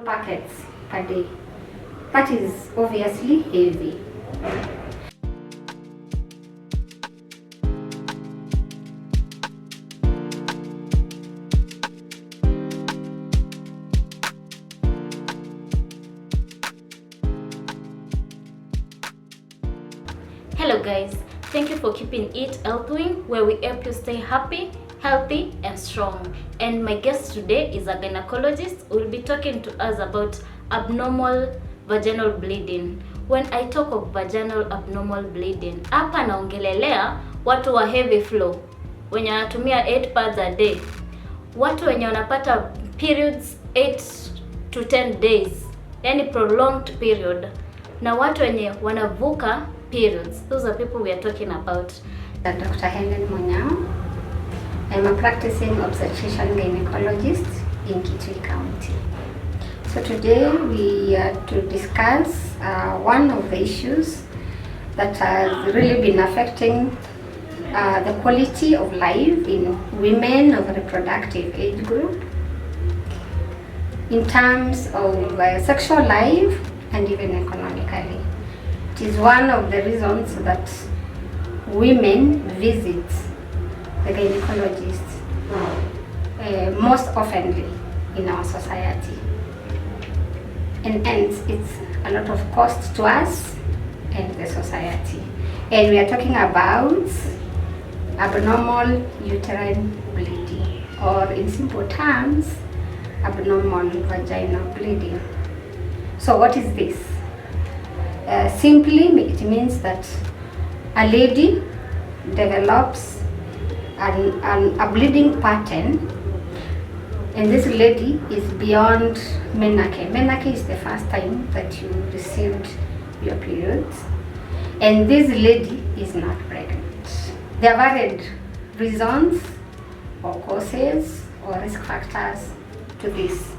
packets per day. That is obviously heavy. Hello guys, thank you for keeping it healthy, where we help you stay happy, healthy and strong. And my guest today is a gynecologist who will be talking to us about abnormal vaginal bleeding. When I talk of vaginal abnormal bleeding, hapa naongelelea watu wa heavy flow, wenye wanatumia 8 pads a day, watu wenye wanapata periods 8 to 10 days, yani prolonged period, na watu wenye wanavuka periods. Those are people we are talking about. Dr. Helen Monyao. I'm a practicing obstetrician gynecologist in Kitui County. So today we are to discuss one of the issues that has really been affecting the quality of life in women of reproductive age group in terms of sexual life and even economically. It is one of the reasons that women visit the gynecologist most oftenly in our society, and hence it's a lot of cost to us and the society. And we are talking about abnormal uterine bleeding, or in simple terms, abnormal vaginal bleeding. So what is this? Simply, it means that a lady develops a bleeding pattern, and this lady is beyond menarche. Menarche is the first time that you received your periods, and this lady is not pregnant. There are varied reasons or causes or risk factors to this.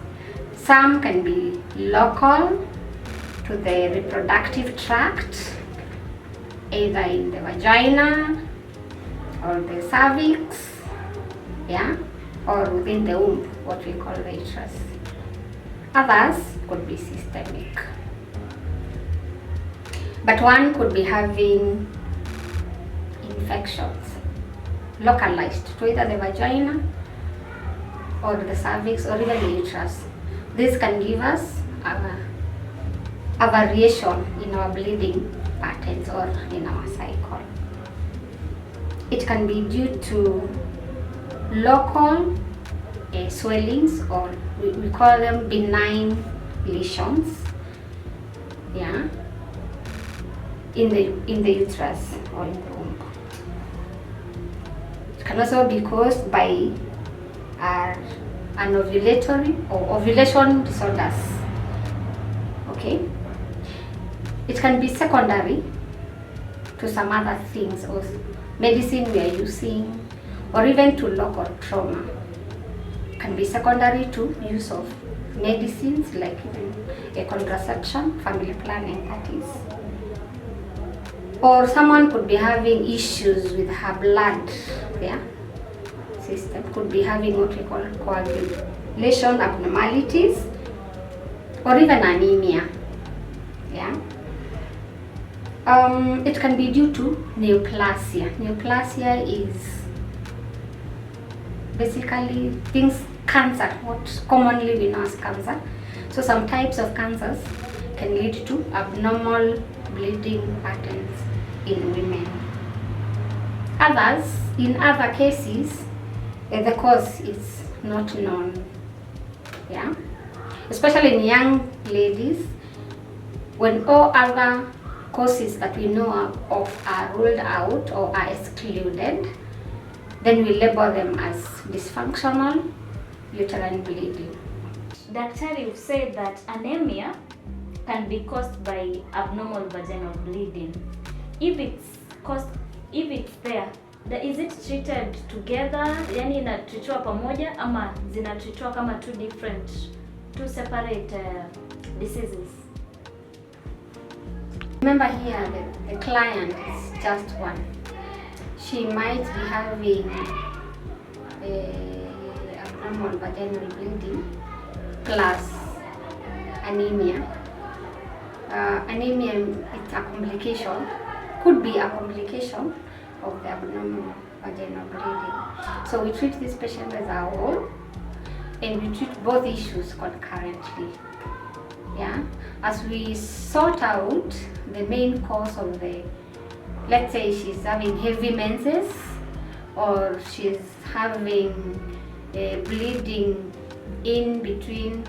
Some can be local to the reproductive tract, either in the vagina or the cervix, or within the womb, what we call the uterus. Others could be systemic, but one could be having infections localized to either the vagina or the cervix or even the uterus. This can give us a variation in our bleeding patterns or in our cycle. It can be due to local swellings, or we call them benign lesions, in the uterus or in the womb. It can also be caused by an ovulatory or ovulation disorders. Okay. It can be secondary to some other things, or medicine we are using, or even to local trauma. It can be secondary to use of medicines like even a contraception, family planning, that is. Or someone could be having issues with her blood system, could be having what we call coagulation abnormalities, or even anemia. It can be due to neoplasia. Neoplasia is basically cancer, what commonly we know as cancer. So some types of cancers can lead to abnormal bleeding patterns in women. In other cases, the cause is not known. Especially in young ladies, when all other causes that we know of are ruled out or are excluded, then we label them as dysfunctional uterine bleeding. Doctor, you've said that anemia can be caused by abnormal vaginal bleeding. If it's there, is it treated together? Yani inatreatwa pamoja ama zinatreatwa kama two separate diseases? Remember here, the client is just one. She might be having abnormal vaginal bleeding plus anemia. Anemia, it's a complication, could be a complication of the abnormal vaginal bleeding. So we treat this patient as a whole, and we treat both issues concurrently. Yeah, as we sort out the main cause of the, let's say she's having heavy menses, or she's having bleeding in between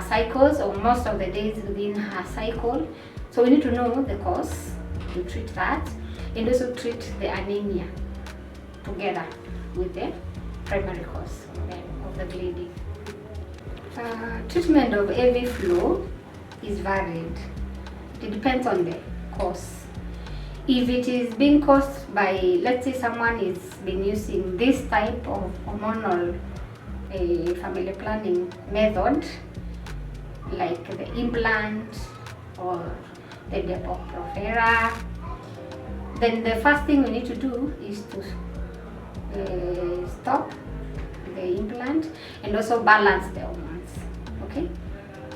cycles, or most of the days within her cycle. So we need to know the cause, we treat that, and also treat the anemia together with the primary cause of the bleeding. Treatment of AV flow is varied. It depends on the cause. If it is being caused by, let's say someone is been using this type of hormonal family planning method, like the implant or the Depo-Provera, then the first thing we need to do is to stop the implant and also balance the hormones. Okay,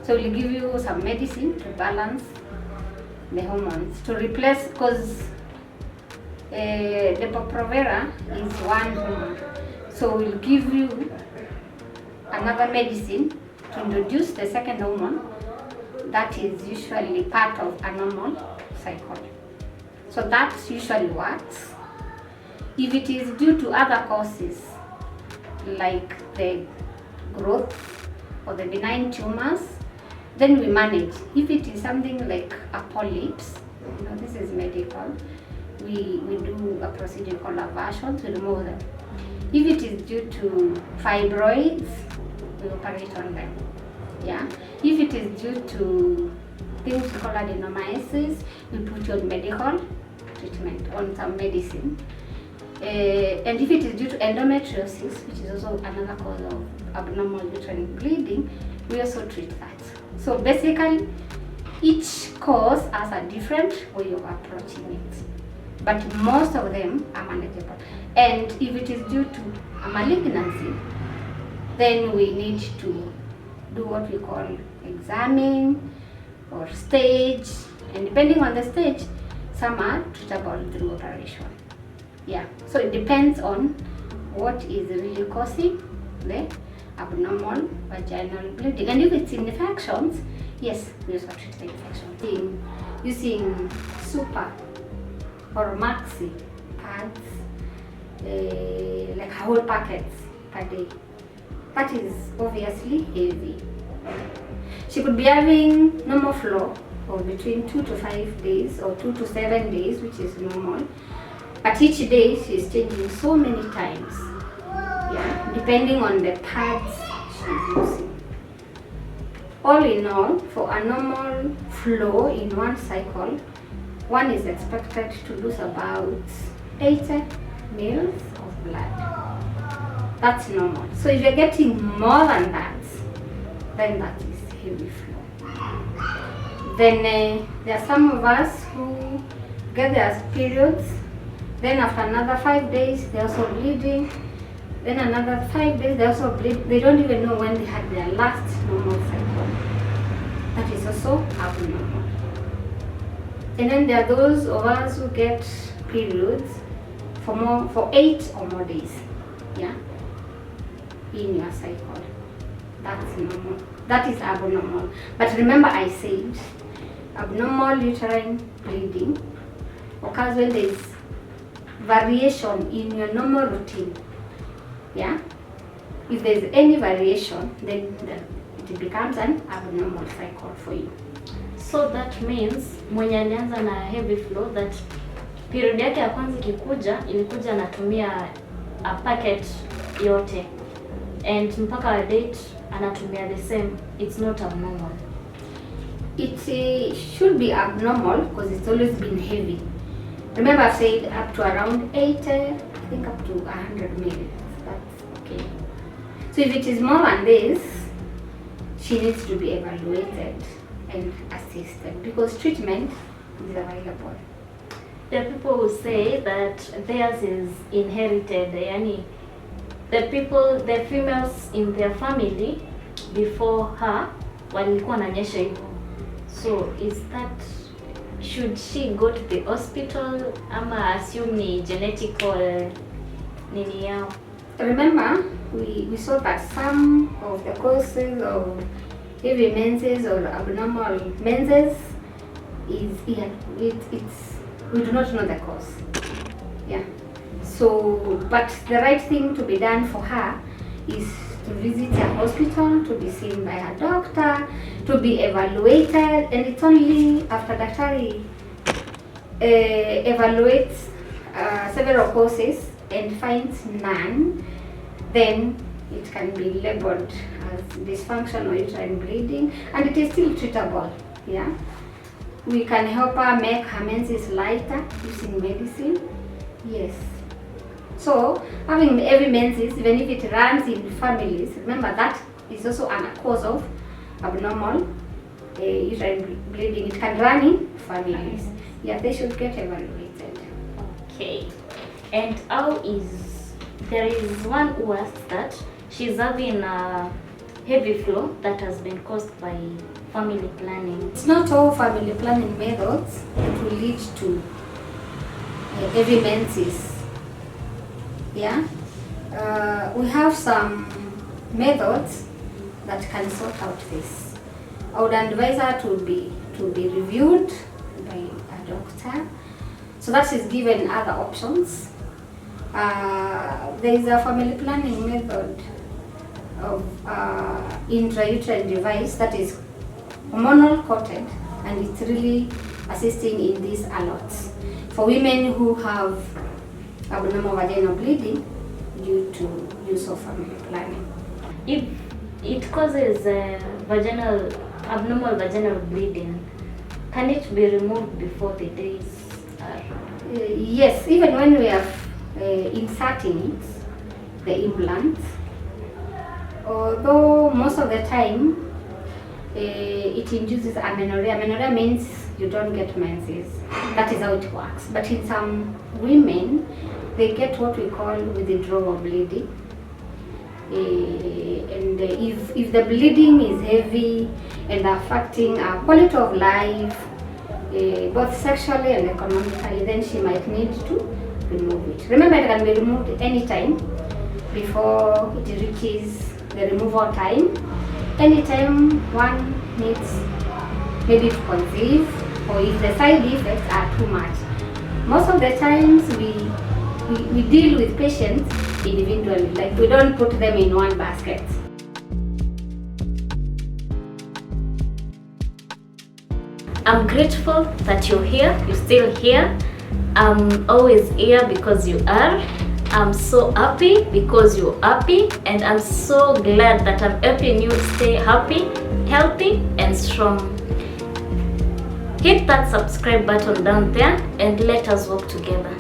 so we'll give you some medicine to balance the hormones, to replace, because Depo-Provera is one hormone, so we'll give you another medicine to introduce the second hormone that is usually part of a normal cycle. So that usually works. If it is due to other causes like the growth or the benign tumors, then we manage. If it is something like a polyps, this is medical, we do a procedure called aversion to remove them. If it is due to fibroids, we operate on them. Yeah. If it is due to things called adenomyosis, we put you on medical treatment, on some medicine. And if it is due to endometriosis, which is also another cause of abnormal uterine bleeding, we also treat that. So basically, each cause has a different way of approaching it, but most of them are manageable. And if it is due to a malignancy, then we need to do what we call examine or stage, and depending on the stage, some are treatable through operation. Yeah, so it depends on what is really causing the abnormal vaginal bleeding. And if it's infections, yes, we also treat the infection using super or maxi pads, like whole packets per day. That is obviously heavy. She could be having normal flow for between 2 to 5 days or 2 to 7 days, which is normal. But each day she's changing so many times. Yeah, depending on the pads she's using. All in all, for a normal flow in one cycle, one is expected to lose about 80 ml of blood. That's normal. So if you're getting more than that, then that is heavy flow. Then there are some of us who get their periods, then after another 5 days they're also bleeding, then another 5 days they also bleed. They don't even know when they had their last normal cycle. That is also abnormal. And then there are those of us who get periods for 8 or more days. Yeah, in your cycle. That's normal. That is abnormal. But remember, I said abnormal uterine bleeding occurs when there is variation in your normal routine. Yeah, if there is any variation, then it becomes an abnormal cycle for you. So that means mwenye alianza na heavy flow, that period yake ya kwanza ikikuja ilikuja anatumia a packet yote, and mpaka date anatumia the same. It's not abnormal. It should be abnormal because it's always been heavy. Remember, I've said up to around 80, I think up to 100 ml. That's okay. So if it is more than this, she needs to be evaluated and assisted, because treatment is available. There are people who say that theirs is inherited, yani the females in their family before her walikuwa wananyesha hivyo. So is that, should she go to the hospital ama assume ni genetical nini yao? Remember, we saw that some of the causes of heavy menses or abnormal menses is we do not know the cause. Yeah. So, but the right thing to be done for her is to visit a hospital, to be seen by her doctor, to be evaluated, and it's only after daktari evaluates several causes and finds none, then it can be labeled as dysfunctional uterine bleeding, and it is still treatable. Yeah, we can help her make her menses lighter using medicine. Yes. So having heavy menses, even if it runs in families, remember that is also a cause of abnormal uterine bleeding. It can run in families. Yeah, they should get evaluated. Okay. And how is, there is one who asked that she's having a heavy flow that has been caused by family planning. It's not all family planning methods that will lead to heavy menses. Yeah, we have some methods that can sort out this. I would advise her to be reviewed by a doctor, so that she's given other options. There is a family planning method of intrauterine device that is hormonal coated, and it's really assisting in this a lot for women who have abnormal vaginal bleeding due to use of family planning. If it causes abnormal vaginal bleeding, can it be removed before the days are? Yes, even when we are inserting it, the implant, although most of the time it induces amenorrhea. Amenorrhea means you don't get menses. That is how it works. But in some women, they get what we call withdrawal bleeding. And if the bleeding is heavy and affecting our quality of life, both sexually and economically, then she might need to remove it. Remember, it can be removed anytime before it reaches the removal time. Anytime one needs maybe to conceive, or if the side effects are too much. Most of the times we deal with patients individually, like we don't put them in one basket. I'm grateful that you're here, you're still here. I'm always here because you are. I'm so happy because you're happy, and I'm so glad that I'm helping you stay happy, healthy, and strong. Hit that subscribe button down there and let us work together.